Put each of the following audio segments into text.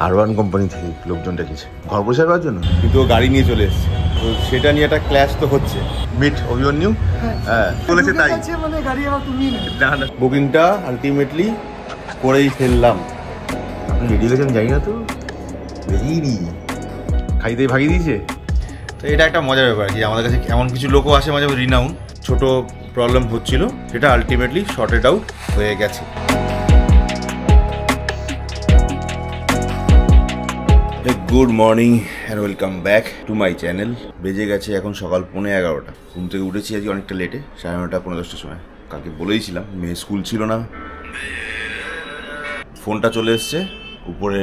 Urban company থেকে লোকজন ডেকেছে ঘর পরিষ্কার করার জন্য, কিন্তু ও গাড়ি নিয়ে চলে এসেছে। তো সেটা নিয়ে একটা ক্ল্যাশ তো হচ্ছে। মিট অভিমন্যু হ্যাঁ বলেছে তাই, মানে গাড়ি আবার তুমি না বুকিংটা আলটিমেটলি করেই ফেললাম। আপনি রেডি হয়েছেন জানি না, তো রেডি খাইতেই ভাগিয়ে দিয়েছে। তো এটা একটা মজার ব্যাপার যে আমাদের কাছে এমন কিছু লোকও আসে মাঝে মাঝে রিনাউন, ছোট প্রবলেম হচ্ছিল সেটা আলটিমেটলি শর্টেড আউট হয়ে গেছে। Good morning and welcome back to my channel. বেজে গেছে এখন সকাল 11:15। ঘুম থেকে উঠেছি আজকে অনেকটা লেটে, 9:30 10টার সময়। কালকে বলেইছিলাম মেয়ে স্কুল ছিল না। ফোনটা চলে এসছে উপরে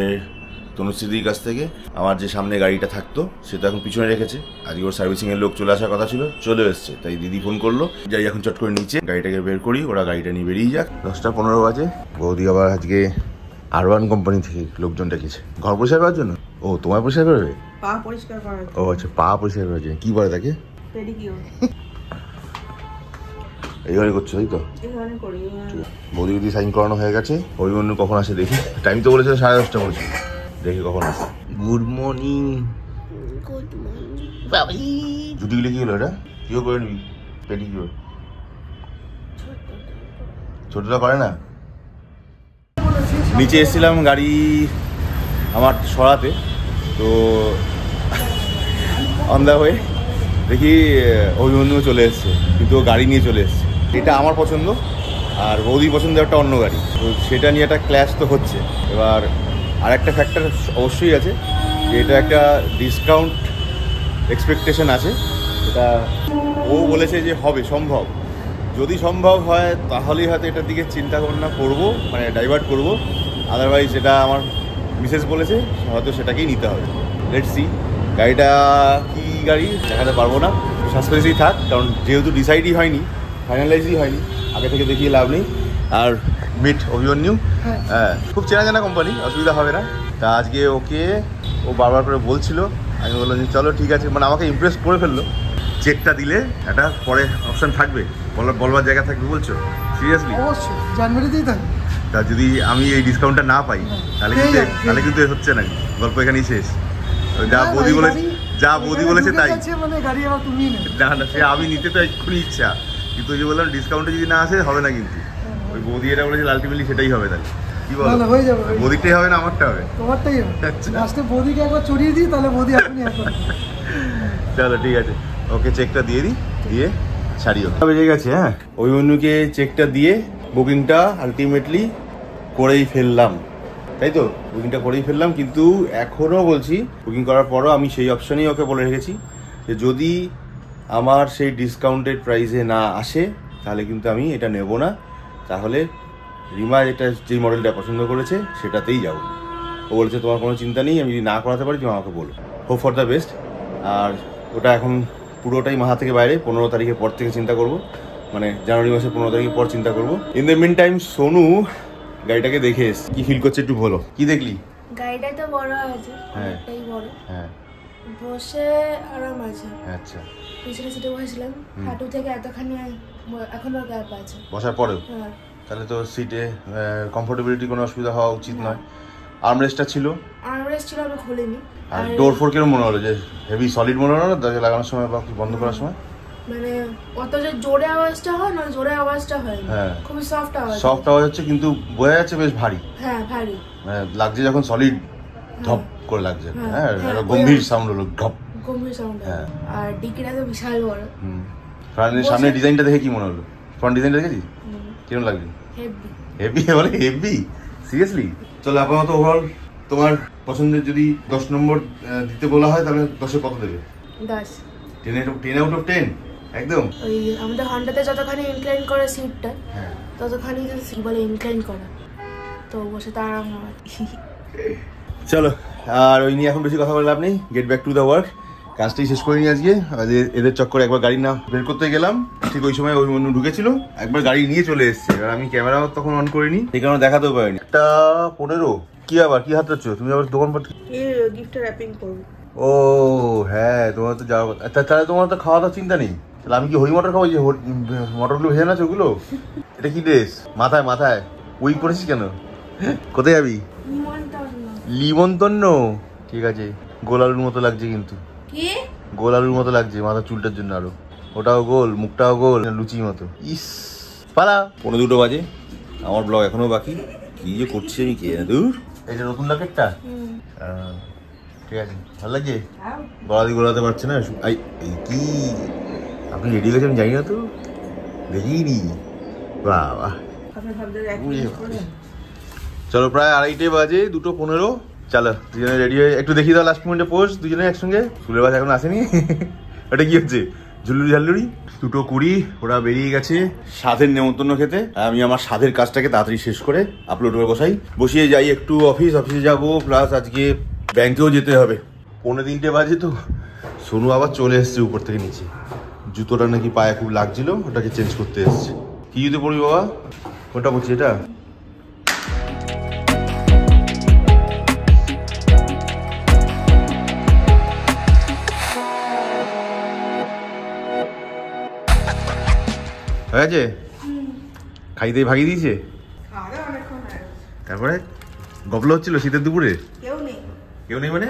তনুশ্রীদির কাছ থেকে। আমার যে সামনে গাড়িটা থাকতো সে তো এখন পিছনে রেখেছে, আজকে ওর সার্ভিসিংয়ের লোক চলে আসার কথা ছিল, চলে এসছে। তাই দিদি ফোন করলো, যাই এখন চট করে নিচে গাড়িটাকে বের করি, ওরা গাড়িটা নিয়ে বেরিয়ে যাক। 10:15 বাজে। বৌদি আবার আজকে আরবান কোম্পানি থেকে লোকজন ডেকেছে ঘর পরিষ্কার করার জন্য। ও তোমার পরিষ্কার করবে? পা পরিষ্কার করার। ও আচ্ছা, পা পরিষ্কার করার জন্য। কি বলে তাকে? পেডিকিউর। এইভাবে করছো তাই তো? এইভাবে করি। বৌদি যদি সাইন করানো হয়ে গেছে, অভিমন্যু কখন আসে দেখি। টাইম তো বলেছিল 10:30 বলেছিল, দেখি কখন আসে। Good morning. গুড মর্নিং বাবি। জুটিগুলো কি হলো? এটা কিও করে নিবি পেডিকিউর? ছোটটা করে না। নিচে এসেছিলাম গাড়ি আমার সরাতে, তো অন দা ওয়ে দেখি অভিমন্যু চলে এসছে, কিন্তু ও গাড়ি নিয়ে চলে এসছে। এটা আমার পছন্দ আর বৌদি পছন্দ একটা অন্য গাড়ি, তো সেটা নিয়ে একটা ক্ল্যাশ তো হচ্ছে। এবার আর একটা ফ্যাক্টর অবশ্যই আছে যে এটা একটা ডিসকাউন্ট এক্সপেকটেশন আছে। এটা ও বলেছে যে হবে, সম্ভব। যদি সম্ভব হয় তাহলেই হয়তো এটার দিকে চিন্তা ভাবনা করবো, মানে ডাইভার্ট করবো। আদারওয়াইজ এটা আমার মিসেস বলেছে, হয়তো সেটাকেই নিতে হবে। Let's see. গাড়িটা কি গাড়ি দেখাতে পারবো না, সাসপেন্সই থাক, কারণ যেহেতু ডিসাইডই হয়নি, ফাইনালাইজই হয়নি, আগে থেকে দেখিয়ে লাভ নেই। আর মিট অভিমন্যু হ্যাঁ, খুব চেনা জানা কোম্পানি, অসুবিধা হবে না। তা আজকে ওকে ও বারবার করে বলছিল, আমি বললাম যে চলো ঠিক আছে, মানে আমাকে ইমপ্রেস করে ফেললো। চেকটা দিলে একটা পরে অপশান থাকবে, বলবার জায়গা থাকবে বলছো? সিরিয়াসলি? অবশ্যই জানুয়ারিতেই থাকবে। তা যদি আমি এই ডিসকাউন্টটা না পাই তাহলে কিন্তু হচ্ছে না, গল্প এখানেই শেষ। যা বৌদি বলেছে তাই, মানে গাড়ি আবার তুমি না সে আমি নিতে তো এক্ষুনি ইচ্ছা, কিন্তু ওই যে বললাম ডিসকাউন্টে যদি না আসে হবে না। কিন্তু ওই বৌদি এটা বলেছে আলটিমেটলি সেটাই হবে। তাহলে কি বলো? হয়ে যাবে। বৌদিটাই হবে না আমারটা হবে? তোমারটাই হবে। লাস্টে বৌদিকে একবার চড়িয়ে দিই, তাহলে বৌদি এখনই এখন। চলো ঠিক আছে, ওকে চেকটা দিয়ে দিই, দিয়ে ছাড়িও। বেজে গেছে। হ্যাঁ, অভিমন্যুকে চেকটা দিয়ে বুকিংটা আলটিমেটলি করেই ফেললাম, তাই তো? বুকিংটা করেই ফেললাম, কিন্তু এখনও বলছি বুকিং করার পরও আমি সেই অপশানেই ওকে বলে রেখেছি যে যদি আমার সেই ডিসকাউন্টেড প্রাইসে না আসে তাহলে কিন্তু আমি এটা নেব না। তাহলে রিমা এটা যেই মডেলটা পছন্দ করেছে সেটাতেই যাবো। ও বলেছে তোমার কোনো চিন্তা নেই, আমি যদি না করাতে পারি তুমি আমাকে বলো। Hope for the best. আর ওটা এখন পুরোটাই মাথা থেকে বাইরে, 15 তারিখের পর থেকে চিন্তা করব, মানে জানুয়ারি মাসের 15 তারিখের পর চিন্তা করবো। In the meantime Sonu গাড়িটাকে দেখে এসে কি ফিল করছে একটু বলো। কি দেখলি? গাড়িটা তো বড় আছে, অনেকটাই বড়। হ্যাঁ, বসে আরাম আছে। আচ্ছা, পিছনে সিটে বসেছিলাম, হাঁটু থেকে এতখানি এখনো গ্যাপ আছে বসার পরেও? হ্যাঁ। তাহলে তো সিটে কমফোর্টেবিলিটি কোনো অসুবিধা হওয়া উচিত নয়। আর্মরেস্টটা ছিল? আর্মরেস্ট ছিল, আমি খুলিনি। আর ডোর ফোর কিরকম মনে হলো? যে হেভি সলিড মনে হলো না দরজা লাগানোর সময় বা বন্ধ করার সময়? মানে অত যে জোরে আওয়াজটা হয় না, জোরে আওয়াজটা হয় না, হ্যাঁ, খুবই সফট আওয়াজ। সফট আওয়াজ হচ্ছে, কিন্তু বোঝা যাচ্ছে বেশ ভারী। হ্যাঁ ভারী লাগছে, যখন সলিড ধপ করে লাগছে। হ্যাঁ, একটা গম্ভীর সাউন্ড হলো, ধপ, গম্ভীর সাউন্ড। হ্যাঁ। আর ডিকিটা তো বিশাল বড়। সামনে ডিজাইনটা দেখে কি মনে হলো? ফ্রন্ট ডিজাইনটা দেখেছিস? কিরকম লাগছে? হেভি। হেভি বলে? হেভি? সিরিয়াসলি? চলো আপাতত ওভারঅল তোমার পছন্দের যদি 10 নম্বর দিতে বলা হয় তাহলে 10-এ কত দেবে? 10। 10 আউট অফ 10 একদম। ওই আমাদের হন্ডাতে যতখানি ইনক্লাইন করে সিটটা, ততখানি সিট বলে ইনক্লাইন করা, তো বসে তো আরাম হয়। চলো, আর ওই নিয়ে এখন বেশি কথা বলে লাভ নেই। Get back to the work. কাজটাই শেষ করে নিয়ে আজকে। এদের চক্করে একবার গাড়ি না বের করতে গেলাম, ঠিক ওই সময় অভিমন্যু ঢুকেছিল, একবার গাড়ি নিয়ে চলে এসছে। এবার আমি ক্যামেরা তখন অন করিনি, এই কারণে দেখাতেও পারিনি। 1:15। কি আবার কি হাত রাখছো তুমি? আবার দোকানপাট গিফট র্যাপিং করব। ও হ্যাঁ, তোমার তো যাওয়া কথা। তাহলে তোমার তো খাওয়া দাওয়ার চিন্তা নেই। তাহলে আমি কি হরি মটর খাবো? যে মটরগুলো ভেজে না ওগুলো? এটা কি ড্রেস? মাথায় উইক পরেছিস কেন? কোথায় যাবি? লিমন্তন্ন ঠিক আছে। গোল আলুর মতো লাগছে কিন্তু, কি গোল আলুর মতো লাগছে মাথার চুলটার জন্য। আরো ওটাও গোল, মুখটাও গোল, লুচির মতো। ইস পালা 1:45 বাজে, আমার ব্লগ এখনো বাকি। কি যে করছি আমি কে দূর। এটা নতুন ল্যাকেটটা ঠিক আছে, ভালো লাগছে। গলাদি গোলাতে পারছে না। এই কি আপনি রেডি হয়ে গেছেন আমি জানি না তো, দেখিনি। বাহ বাহ, চলো প্রায় 2:30 বাজে, 2:15। চলো দুজনে রেডি হয়ে একটু দেখিয়ে দাও লাস্ট মোমেন্টে পোস্ট দুজনে একসঙ্গে। ফুলের বাস এখন আসেনি। ওটা কি হচ্ছে? ঝুলুরি ঝাল্লুরি। 2:20 ওরা বেরিয়ে গেছে স্বাদের নেমন্তন্ন খেতে। আমি আমার স্বাদের কাজটাকে তাড়াতাড়ি শেষ করে আপলোড করে বসিয়ে যাই একটু অফিসে যাবো, প্লাস আজকে ব্যাংকেও যেতে হবে। 2:45 বাজে তো সোনু আবার চলে এসছে উপর থেকে নিচে। জুতোটা নাকি পায়ে খুব লাগছিল, ওটাকে চেঞ্জ করতে এসছে। কি জুতো পড়বি বাবা? কোনটা পড়ছি? এটা হয়ে গেছে? খাইতে ভাগিয়ে দিয়েছে? তারপরে গল্প হচ্ছিল শীতের দুপুরে? কেউ নেই মানে?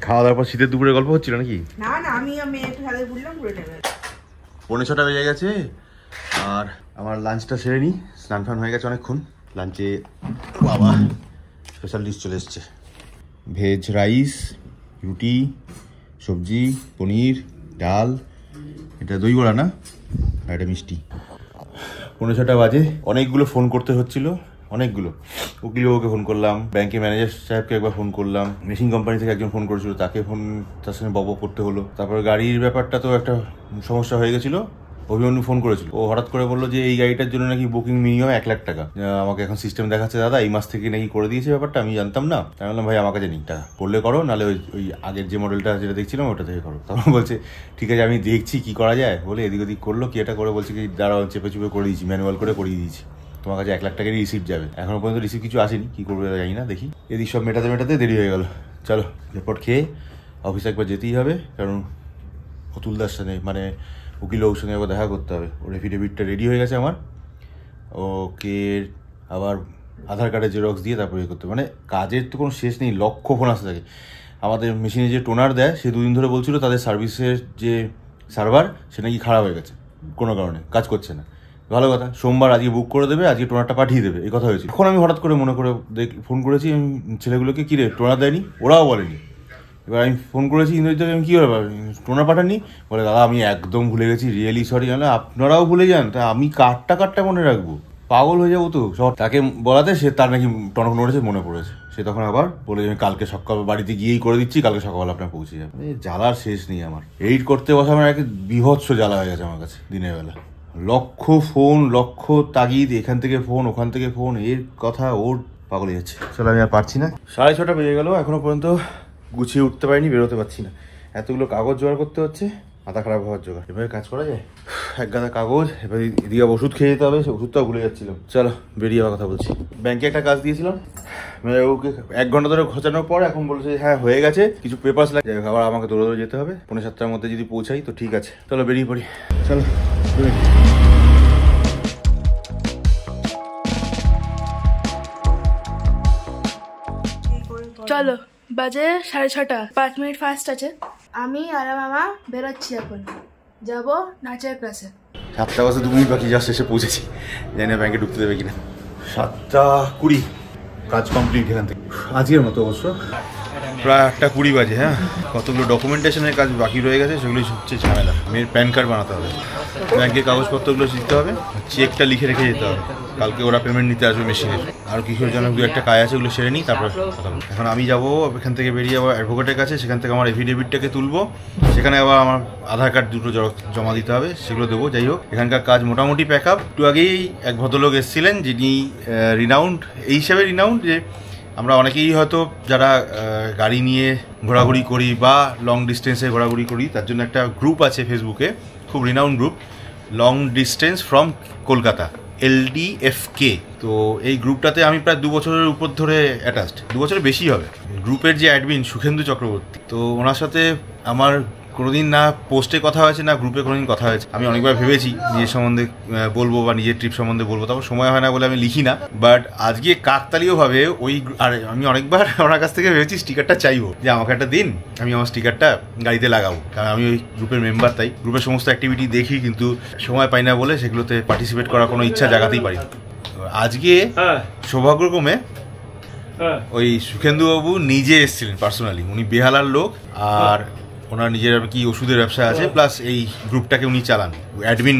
খাওয়া দাওয়ার পর শীতের দুপুরে গল্প হচ্ছিল নাকি? না না, আমি একটু খেলে ঘুরলাম, ঘুরে নেবে। 5:45 বেজে গেছে আর আমার লাঞ্চটা সেরে নিই। স্নান ফান হয়ে গেছে অনেকক্ষণ। লাঞ্চে বাবা স্পেশাল ডিশ চলে এসছে, ভেজ রাইস, রুটি, সবজি, পনির, ডাল, এটা দই বড়া না, আর এটা মিষ্টি। 5:45 বাজে। অনেকগুলো ফোন করতে হচ্ছিল, অনেকগুলো। উকিল বাবুকে ফোন করলাম, ব্যাংকের ম্যানেজার সাহেবকে একবার ফোন করলাম, মেশিন কোম্পানি থেকে একজন ফোন করেছিল, তাকে তার সঙ্গে বক করতে হলো। তারপরে গাড়ির ব্যাপারটা তো একটা সমস্যা হয়ে গেছিলো। অভিমন্যু ফোন করেছিল, ও হঠাৎ করে বললো যে এই গাড়িটার জন্য নাকি বুকিং মিনিমাম 1 লাখ টাকা। আমাকে এখন সিস্টেম দেখাচ্ছে দাদা এই মাস থেকে নাকি করে দিয়েছে ব্যাপারটা, আমি জানতাম না। আমি বললাম ভাই আমার কাছে নেই টাকা, করলে করো, নাহলে ওই আগের যে মডেলটা যেটা দেখছিলাম ওটা থেকে করো। তখন বলছে ঠিক আছে আমি দেখছি কি করা যায়। বলে এদিক ওদিক করলো, কি এটা করে বলছে কি দাঁড়াও চেপে চুপে করে দিয়েছি, ম্যানুয়াল করে করিয়ে দিয়েছি, তোমার কাছে 1 লাখ টাকারই রিসিপ্ট যাবে। এখনো পর্যন্ত রিসিপ্ট কিছু আসেনি, কি করবে জানি না, দেখি। এদিক সব মেটাতে দেরি হয়ে গেল। চলো রিপোর্ট খেয়ে অফিসে একবার যেতেই হবে, কারণ অতুলদার সঙ্গে মানে উকিল বাবুর সঙ্গে একবার দেখা করতে হবে। ওর এফিডেভিটটা রেডি হয়ে গেছে আমার, ওকে আবার আধার কার্ডের জেরক্স দিয়ে তারপরে করতে হবে। মানে কাজের তো কোনো শেষ নেই, লক্ষ ফোন আসতে থাকে। আমাদের মেশিনে যে টোনার দেয় সে 2 দিন ধরে বলছিল তাদের সার্ভিসের যে সার্ভার সে নাকি খারাপ হয়ে গেছে, কোনো কারণে কাজ করছে না। ভালো কথা, সোমবার আজকে বুক করে দেবে, আজকে টোনারটা পাঠিয়ে দেবে, এই কথা হয়েছিল। এখন আমি হঠাৎ করে মনে করে ফোন করেছি আমি ছেলেগুলোকে, কী রে টোনার দেয়নি? ওরাও বলেনি। এবার আমি ফোন করেছি ইন্দ্রজিৎকে, আমি কী করে টোনার পাঠাননি? বলে দাদা আমি একদম ভুলে গেছি, রিয়েলি সরি। জানো আপনারাও ভুলে যান, তা আমি কার্ডটা মনে রাখবো, পাগল হয়ে যাবো তো। তাকে বলাতে সে তার নাকি টনক নড়েছে, মনে পড়েছে। সে তখন আবার বলে আমি কালকে সকাল বাড়িতে গিয়েই করে দিচ্ছি, কালকে সকালবেলা আপনার পৌঁছে যাবে। জ্বালার শেষ নেই আমার। এইট করতে বসা আমার একটা বিভৎস জ্বালা হয়ে গেছে আমার কাছে দিনের বেলা। লক্ষ ফোন, লক্ষ তাগিদ, এখান থেকে ফোন ওখান থেকে ফোন, এর কথা ওর পাগল হয়ে যাচ্ছে। চলো আমি আর পারছি না। 6:30 বেজে গেল, এখনো পর্যন্ত গুছিয়ে উঠতে পারিনি, বেরোতে পারছি না। এতগুলো কাগজ জোগাড় করতে হচ্ছে, মাথা খারাপ হওয়ার জোগাড়। এভাবে কাজ করা যায়? এক গাদা কাগজ, এবার এদিকে ওষুধ খেয়ে যেতে হবে, সে ওষুধটাও ভুলে যাচ্ছিলাম। চলো বেরিয়ে আবার কথা বলছি। ব্যাংকে একটা কাজ দিয়েছিলাম, ওকে 1 ঘন্টা ধরে খোঁচানোর পর এখন বলছে হ্যাঁ হয়ে গেছে, কিছু পেপারস লাগে, আবার আমাকে দৌড়ে যেতে হবে। 6:45 মধ্যে যদি পৌঁছাই তো ঠিক আছে। চলো বেরিয়ে পড়ি। চলো চলো, বাজে 6:30, 5 মিনিট ফাস্ট আছে। আমি আর মামা বেরোচ্ছি, এখন যাবো নাচের ক্লাসে। 7টা বাজে 2 মিনিট বাকি, জাস্ট এসে পৌঁছেছি। জানি না ব্যাংকে ঢুকতে দেবে কিনা। 7:20 কাজ কমপ্লিট এখান থেকে আজকের মতো অবশ্য। প্রায় 8:20 বাজে। হ্যাঁ, কতগুলো ডকুমেন্টেশনের কাজ বাকি রয়ে গেছে, সেগুলো হচ্ছে ঝামেলা। মেয়ের প্যান কার্ড বানাতে হবে, ব্যাংকের কাগজপত্রগুলো দিতে হবে, চেকটা লিখে রেখে যেতে হবে, কালকে ওরা পেমেন্ট নিতে আসবে মেশিনের। আর কিশোর জন্য 2-1টা কাজ আছে, ওগুলো সেরে নিই, তারপর কথা বলবো। এখন আমি যাবো এখান থেকে বেরিয়ে আবার অ্যাডভোকেটের কাছে, সেখান থেকে আমার এফিডেভিটটাকে তুলবো, সেখানে আবার আমার আধার কার্ড দুটো জমা দিতে হবে, সেগুলো দেবো। যাই হোক, এখানকার কাজ মোটামুটি প্যাক আপ। একটু আগেই এক ভদ্রলোক এসেছিলেন, যিনি রিনাউন্ড এই হিসাবে রিনাউন্ড যে আমরা অনেকেই হয়তো যারা গাড়ি নিয়ে ঘোরাঘুরি করি বা লং ডিস্টেন্সে ঘোরাঘুরি করি, তার জন্য একটা গ্রুপ আছে ফেসবুকে, খুব renowned group, long distance from Kolkata, LDFK। তো এই গ্রুপটাতে আমি প্রায় 2 বছরের উপর ধরে অ্যাটাচড, 2 বছরের বেশি হবে। গ্রুপের যে অ্যাডমিন সুখেন্দু চক্রবর্তী, তো ওনার সাথে আমার কোনোদিন না পোস্টে কথা হয়েছে না গ্রুপে কোনোদিন কথা হয়েছে। আমি অনেকবার ভেবেছি নিজের সম্বন্ধে বলবো বা নিজের ট্রিপ সম্বন্ধে বলবো, তারপর সময় হয় না বলে আমি লিখি না। বাট আজকে কাকতালীয়ভাবে আর আমি অনেকবার ওনার কাছ থেকে ভেবেছি স্টিকারটা চাইবো, যে আমাকে একটা দিন, আমি আমার স্টিকারটা গাড়িতে লাগাবো। কারণ আমি ওই গ্রুপের মেম্বার, তাই গ্রুপের সমস্ত অ্যাক্টিভিটি দেখি, কিন্তু সময় পাই না বলে সেগুলোতে পার্টিসিপেট করার কোনো ইচ্ছা জাগাতেই পারি। আজকে সৌভাগ্যক্রমে ওই সুখেন্দুবাবু নিজে এসেছিলেন পার্সোনালি। উনি বেহালার লোক, আর ওনার নিজের কি ওষুধের ব্যবসা আছে, প্লাস এই গ্রুপটাকে উনি চালান,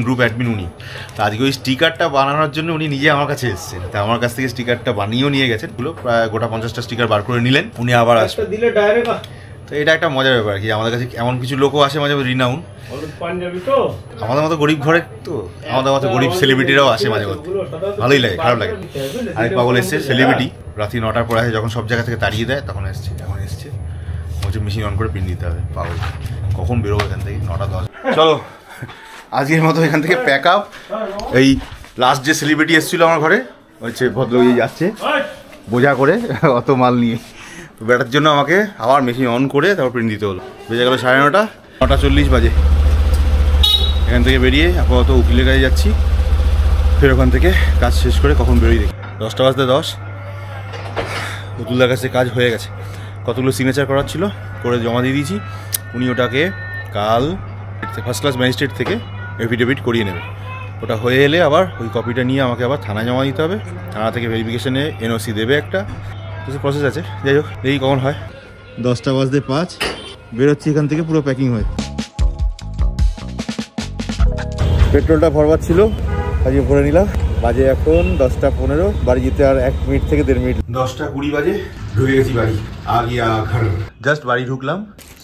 গ্রুপ অ্যাডমিন উনি। তো আজকে ওই স্টিকারটা বানানোর জন্য উনি নিজে আমার কাছে এসেছেন। তা আমার কাছ থেকে স্টিকারটা বানিয়েও নিয়ে গেছেন, প্রায় গোটা 50টা স্টিকার বার করে নিলেন। উনি আবার আসবেন। তো এটা একটা মজার ব্যাপার কি, আমাদের কাছে এমন কিছু লোকও আসে মাঝে মাঝে রিনাউন, আমাদের মতো গরিব ঘরে, তো আমাদের মতো গরিব সেলিব্রিটিরাও আসে মাঝে মধ্যে, ভালোই লাগে, খারাপ লাগে। আরেক পাগল এসছে সেলিব্রিটি, রাত্রি 9টার পরে আসে, যখন সব জায়গা থেকে তাড়িয়ে দেয় তখন এসছে। এখন এসছে, বলছে মেশিন অন করে পিন দিতে হবে। পাগল, কখন বেরোবো এখান থেকে? 9টা 10। চলো আজকের মতো এখান থেকে প্যাক আপ। এই লাস্ট যে সেলিব্রিটি এসেছিলো আমার ঘরে, হচ্ছে ভদ্রলোক যাচ্ছে বোঝা করে অত মাল নিয়ে, বেটার জন্য আমাকে আবার মেশিন অন করে তারপর প্রিন্ট দিতে হলো। বেজে গেল 9:30, 9:40 বাজে। এখান থেকে বেরিয়ে আপাতত উকিলের কাছে যাচ্ছি, ফের ওখান থেকে কাজ শেষ করে কখন বেরোই দেখি। 10টা বাজতে 10। উতুলদার কাছে কাজ হয়ে গেছে, কতগুলো সিগনেচার করার ছিল, করে জমা দিয়ে দিয়েছি। উনি ওটাকে কাল ফার্স্ট ক্লাস ম্যাজিস্ট্রেট থেকে এফিডেভিট করিয়ে নেবে। ওটা হয়ে এলে আবার ওই কপিটা নিয়ে আমাকে আবার থানায় জমা দিতে হবে। থানা থেকে ভেরিফিকেশনে এনওসি দেবে একটা, কিছু প্রসেস আছে। যাই হোক, দেখি কখন হয়। 10টা বাজতে 5 বেরোচ্ছি এখান থেকে, পুরো প্যাকিং হয়ে। পেট্রোলটা ভরবার ছিল, আজকে ভরে নিলাম। বাজে এখন 10টা 15, বাড়ি যেতে আর 1 মিনিট থেকে 1.5 মিনিট। 10টা 20 বাজে ঢুকে গেছি বাড়ি। জাস্ট বাড়ি ঢুকলাম,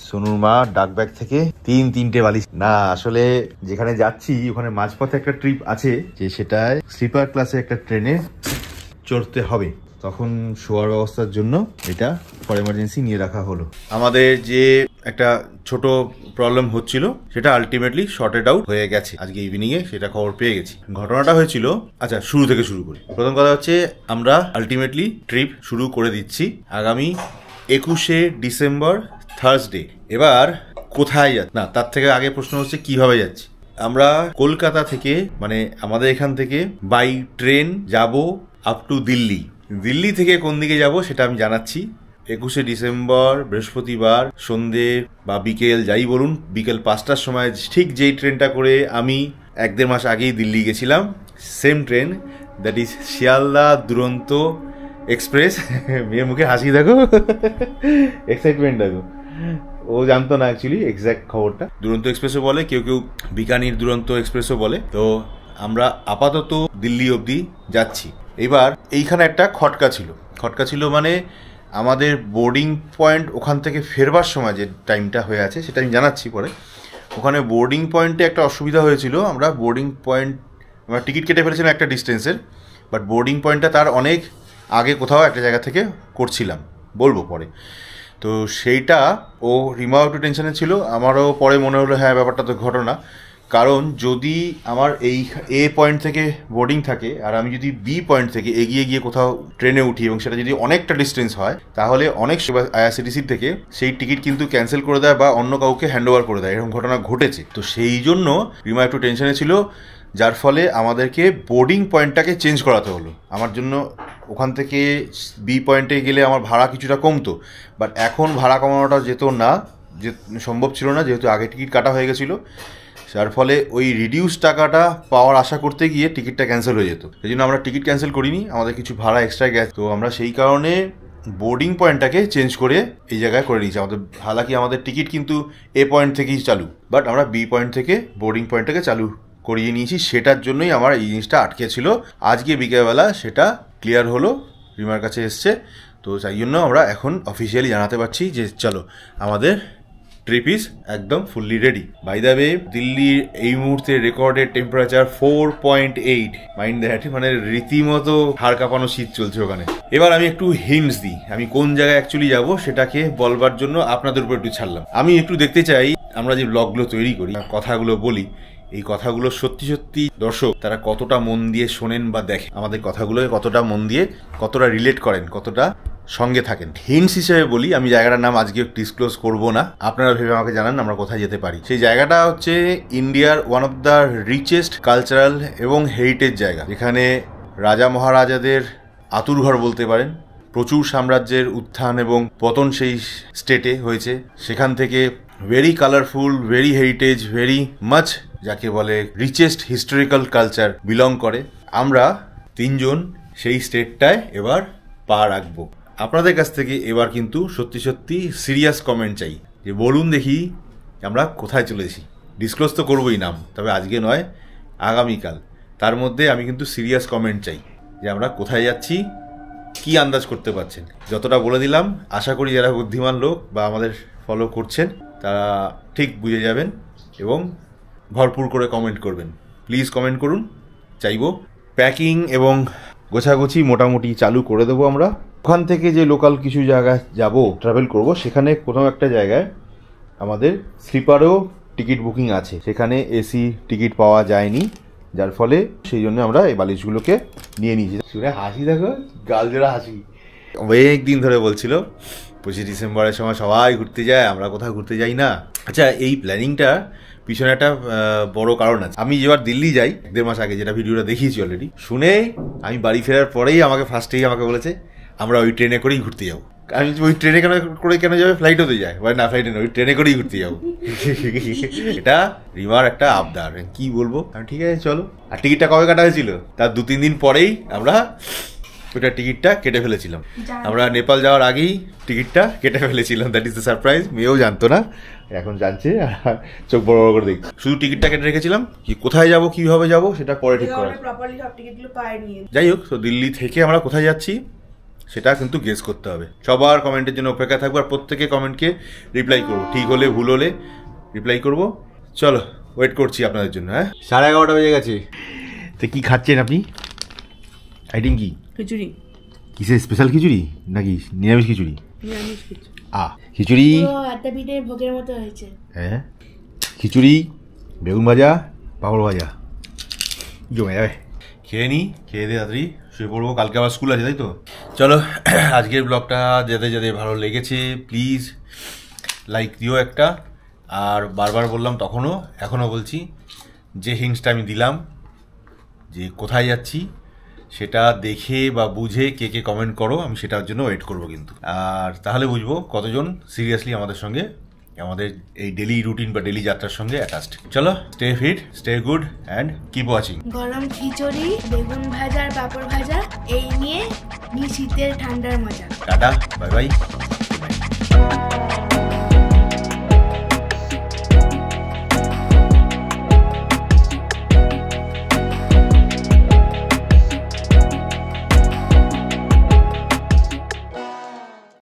সোনুর মা ডাক ব্যাগ থেকে 3টে বালিশ। না আসলে যেখানে যাচ্ছি ওখানে মাঝপথে একটা ট্রিপ আছে, যে সেটায় স্লিপার ক্লাসে একটা ট্রেনে চড়তে হবে। তখন শোয়ার ব্যবস্থার জন্য এটা ফর এমার্জেন্সি নিয়ে রাখা হলো। আমাদের যে একটা ছোট প্রবলেম হচ্ছিল সেটা আলটিমেটলি শর্টেড আউট হয়ে গেছে আজকে ইভিনিংয়ে, সেটা খবর পেয়ে গেছি। ঘটনাটা হয়েছিল, আচ্ছা শুরু থেকে শুরু করি। প্রথম কথা হচ্ছে, আমরা আলটিমেটলি ট্রিপ শুরু করে দিচ্ছি আগামী 21শে ডিসেম্বর থার্সডে। এবার কোথায় যাচ্ছি না, তার থেকে আগে প্রশ্ন হচ্ছে কিভাবে যাচ্ছি। আমরা কলকাতা থেকে, মানে আমাদের এখান থেকে বাই ট্রেন যাব আপ টু দিল্লি। দিল্লি থেকে কোন দিকে যাব সেটা আমি জানাচ্ছি। 21শে ডিসেম্বর বৃহস্পতিবার সন্ধে বা বিকেল, যাই বলুন, বিকেল 5টার সময় ঠিক যেই ট্রেনটা করে আমি 1-1.5 মাস আগেই দিল্লি গেছিলাম, same train, that is Sealdah দুরন্ত এক্সপ্রেস। মেয়ের মুখে হাসি দেখো, এক্সাইটমেন্ট দেখো। ও জানতো না অ্যাকচুয়ালি এক্স্যাক্ট খবরটা। দুরন্ত এক্সপ্রেসও বলে, কেউ কেউ বিকানির দুরন্ত এক্সপ্রেসও বলে। তো আমরা আপাতত দিল্লি অবধি যাচ্ছি। এবার এইখানে একটা খটকা ছিল, মানে আমাদের বোর্ডিং পয়েন্ট ওখান থেকে ফেরবার সময় যে টাইমটা হয়ে আছে সেটা আমি জানাচ্ছি পরে। ওখানে বোর্ডিং পয়েন্টে একটা অসুবিধা হয়েছিল। আমরা টিকিট কেটে ফেলেছিলাম একটা ডিস্টেন্সের, বাট বোর্ডিং পয়েন্টটা তার অনেক আগে কোথাও একটা জায়গা থেকে করছিলাম, বলবো পরে। তো সেইটা ও রিমাও একটু টেনশনে ছিল, আমারও পরে মনে হলো হ্যাঁ ব্যাপারটা তো ঘটনা। কারণ যদি আমার এই এ পয়েন্ট থেকে বোর্ডিং থাকে আর আমি যদি বি পয়েন্ট থেকে এগিয়ে গিয়ে কোথাও ট্রেনে উঠি এবং সেটা যদি অনেকটা ডিস্টেন্স হয়, তাহলে অনেক আইআরসিটিসির থেকে সেই টিকিট কিন্তু ক্যান্সেল করে দেয় বা অন্য কাউকে হ্যান্ড ওভার করে দেয়। এরকম ঘটনা ঘটেছে। তো সেই জন্য রিমা একটু টেনশনে ছিল, যার ফলে আমাদেরকে বোর্ডিং পয়েন্টটাকে চেঞ্জ করাতে হলো। আমার জন্য ওখান থেকে বি পয়েন্টে গেলে আমার ভাড়া কিছুটা কমতো, বাট এখন ভাড়া কমানোটা যেত না, যে সম্ভব ছিল না, যেহেতু আগে টিকিট কাটা হয়ে গেছিলো। যার ফলে ওই রিডিউস টাকাটা পাওয়ার আশা করতে গিয়ে টিকিটটা ক্যান্সেল হয়ে যেত। সেই জন্য আমরা টিকিট ক্যান্সেল করিনি, আমাদের কিছু ভাড়া এক্সট্রা গেছে। তো আমরা সেই কারণে বোর্ডিং পয়েন্টটাকে চেঞ্জ করে এই জায়গায় করে নিয়েছি। হালাকি আমাদের টিকিট কিন্তু এ পয়েন্ট থেকেই চালু, বাট আমরা বি পয়েন্ট থেকে বোর্ডিং পয়েন্টটাকে চালু করিয়ে নিয়েছি। সেটার জন্যই আমার এই জিনিসটা আটকে ছিল। আজকে বিকেলবেলা সেটা ক্লিয়ার হলো, রিমার কাছে এসছে। তো তাই জন্য আমরা এখন অফিসিয়ালি জানাতে পারছি যে চলো আমাদের ট্রিপ ইজ একদম fully ready. By the way, দিল্লির এই মুহূর্তে রেকর্ডেড টেম্পারেচার 4.8, মাইন্ড দ্যাট, মানে রীতিমতো হাড় কাঁপানো শীত চলছে ওখানে। এবার আমি একটু হিন্টস দিই, আমি কোন জায়গায় অ্যাকচুয়ালি যাব সেটাকে বলবার জন্য আপনাদের উপর একটু ছাড়লাম। আমি একটু দেখতে চাই আমরা যে ব্লগগুলো তৈরি করি, কথাগুলো বলি, এই কথাগুলো সত্যি সত্যি দর্শক তারা কতটা মন দিয়ে শোনেন বা দেখে, আমাদের কথাগুলোকে কতটা মন দিয়ে, কতটা রিলেট করেন, কতটা সঙ্গে থাকেন। হিন্টস হিসেবে বলি, আমি জায়গাটার নাম আজকে ডিসক্লোজ করব না, আপনারা ভেবে আমাকে জানান আমরা কোথায় যেতে পারি। সেই জায়গাটা হচ্ছে ইন্ডিয়ার one of the richest cultural এবং হেরিটেজ জায়গা, যেখানে রাজা মহারাজাদের আতুরঘর বলতে পারেন। প্রচুর সাম্রাজ্যের উত্থান এবং পতন সেই স্টেটে হয়েছে। সেখান থেকে very colourful, very heritage, very much যাকে বলে রিচেস্ট হিস্টোরিক্যাল কালচার বিলং করে। আমরা 3 জন সেই স্টেটটায় এবার পা রাখবো। আপনাদের কাছ থেকে এবার কিন্তু সত্যি সত্যি সিরিয়াস কমেন্ট চাই, যে বলুন দেখি আমরা কোথায় চলেছি। ডিসক্লোজ তো করবোই নাম, তবে আজকে নয়, আগামীকাল। তার মধ্যে আমি কিন্তু সিরিয়াস কমেন্ট চাই যে আমরা কোথায় যাচ্ছি, কি আন্দাজ করতে পারছেন। যতটা বলে দিলাম, আশা করি যারা বুদ্ধিমান লোক বা আমাদের ফলো করছেন তারা ঠিক বুঝে যাবেন এবং ভরপুর করে কমেন্ট করবেন। প্লিজ কমেন্ট করুন, চাইবো। প্যাকিং এবং গোছাগুছি মোটামুটি চালু করে দেবো আমরা। ওখান থেকে যে লোকাল কিছু জায়গায় যাব, ট্রাভেল করব, সেখানে কোথাও একটা জায়গায় আমাদের স্লিপারেও টিকিট বুকিং আছে, সেখানে এসি টিকিট পাওয়া যায়নি, যার ফলে সেই জন্য আমরা এই বালিশগুলোকে নিয়ে নিয়েছি। শুনে হাসি দেখো, গাল জোড়া হাসি। অনেক দিন ধরে বলছিল 25 ডিসেম্বরের সময় সবাই ঘুরতে যায়, আমরা কোথাও ঘুরতে যাই না। আচ্ছা, এই প্ল্যানিংটা পিছনে একটা বড় কারণ আছে। আমি যেবার দিল্লি যাই 1.5 মাস আগে, যেটা ভিডিওটা দেখিয়েছি অলরেডি, শুনে আমি বাড়ি ফেরার পরেই আমাকে আমাকে বলেছে আমরা ওই ট্রেনে করেই ঘুরতে যাবো। আমি ওই ট্রেনে কেন যাবে, ফ্লাইটেও যায়, না ফ্লাইটে না, ওই ট্রেনে করেই ঘুরতে যাবো। এটা রিমার একটা আবদার, কি বলবো। আমি ঠিক আছে চলো। আর টিকিটটা কবে কাটা হয়েছিল, তার 2-3 দিন পরেই আমরা ওটা টিকিটটা কেটে ফেলেছিলাম। আমরা নেপাল যাওয়ার আগেই টিকিটটা কেটে ফেলেছিলাম। That is the surprise. মেয়েও জানতো না, এখন জানছে, চোখ বড় বড় করে দেখছি। শুধু টিকিটটা কেটে রেখেছিলাম, কি কোথায় যাব, কিভাবে যাব সেটা পরে ঠিক করা। প্রপারলি সব টিকিটগুলো পাইনি। যাই হোক, তো দিল্লি থেকে আমরা কোথায় যাচ্ছি সেটা কিন্তু গেস করতে হবে। সবার কমেন্টের জন্য অপেক্ষা থাকবো, আর প্রত্যেকে কমেন্টকে রিপ্লাই করবো, ঠিক হলে ভুল হলে রিপ্লাই করবো। চলো, ওয়েট করছি আপনাদের জন্য। হ্যাঁ, 11:30 বেজে গেছে। তো কি খাচ্ছেন আপনি? আইটেম কি? খিচুড়ি। কিসের স্পেশাল খিচুড়ি নাকি নিরামিষ খিচুড়ি? নিরামিষ খিচুড়ি। খিচুড়ি আটটা পিঠে ভোগের মতো হয়েছে। হ্যাঁ, খিচুড়ি, বেগুন ভাজা, পাঁপড় ভাজা, জমে যাবে। খেয়ে নিই, খেয়ে দিয়ে তাড়াতাড়ি শুয়ে পড়বো, কালকে আবার স্কুল আছে, তাই তো। চলো, আজকের ব্লগটা যাদের ভালো লেগেছে প্লিজ লাইক দিও একটা। আর বারবার বললাম এখনও বলছি, যে হিন্টসটা আমি দিলাম যে কোথায় যাচ্ছি সেটা দেখে বা বুঝে কে কমেন্ট করো, আমি সেটার জন্য ওয়েট করবো কিন্তু। আর তাহলে বুঝবো কতজন সিরিয়াসলি আমাদের সঙ্গে, আমাদের এই ডেলি রুটিন বা ডেলি যাত্রার সঙ্গে অ্যাটাচড। চলো, stay fit, stay good and keep watching. গরম খিচুড়ি, বেগুন ভাজা আর পাঁপড় ভাজা, এই নিয়ে শীতের ঠান্ডার মজা। Tata, bye bye.